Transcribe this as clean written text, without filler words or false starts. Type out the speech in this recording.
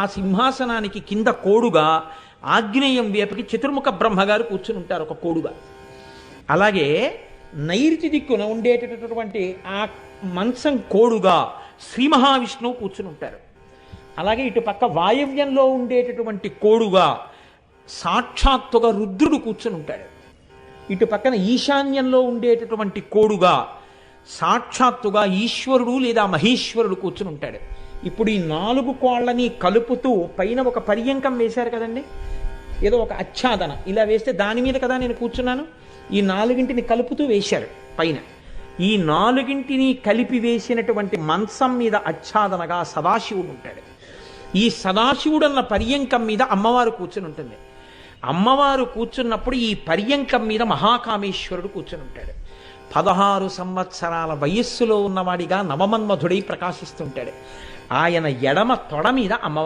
ఆ సింహాసనానికి కింద కోడుగా ఆగ్నేయం వేపకి చతుర్ముఖ బ్రహ్మగారు కూర్చుని ఉంటారు ఒక కోడుగా. అలాగే నైరుతి దిక్కున ఉండేటటువంటి ఆ మంచం కోడుగా శ్రీ మహావిష్ణువు కూర్చుని ఉంటారు. అలాగే ఇటు పక్క వాయవ్యంలో ఉండేటటువంటి కోడుగా సాక్షాత్తుగా రుద్రుడు కూర్చుని ఉంటాడు. ఇటు పక్కన ఈశాన్యంలో ఉండేటటువంటి కోడుగా సాక్షాత్తుగా ఈశ్వరుడు లేదా మహేశ్వరుడు కూర్చుని ఉంటాడు. ఇప్పుడు ఈ 4 కోళ్ళని కలుపుతూ పైన ఒక పర్యంకం వేశారు కదండి, ఏదో ఒక ఆచ్ఛాదన ఇలా వేస్తే దాని మీద కదా నేను కూర్చున్నాను. ఈ 4ంటిని కలుపుతూ వేశారు పైన. ఈ 4ంటిని కలిపి వేసినటువంటి మంచం మీద ఆచ్ఛాదనగా సదాశివుడు ఉంటాడు. ఈ సదాశివుడన్న పర్యంకం మీద అమ్మవారు కూర్చుని ఉంటుంది. అమ్మవారు కూర్చున్నప్పుడు ఈ పర్యంకం మీద మహాకామేశ్వరుడు కూర్చుని ఉంటాడు. 16 సంవత్సరాల వయస్సులో ఉన్నవాడిగా నవమన్మధుడై ప్రకాశిస్తుంటాడు. ఆయన ఎడమ తొడ మీద అమ్మవారు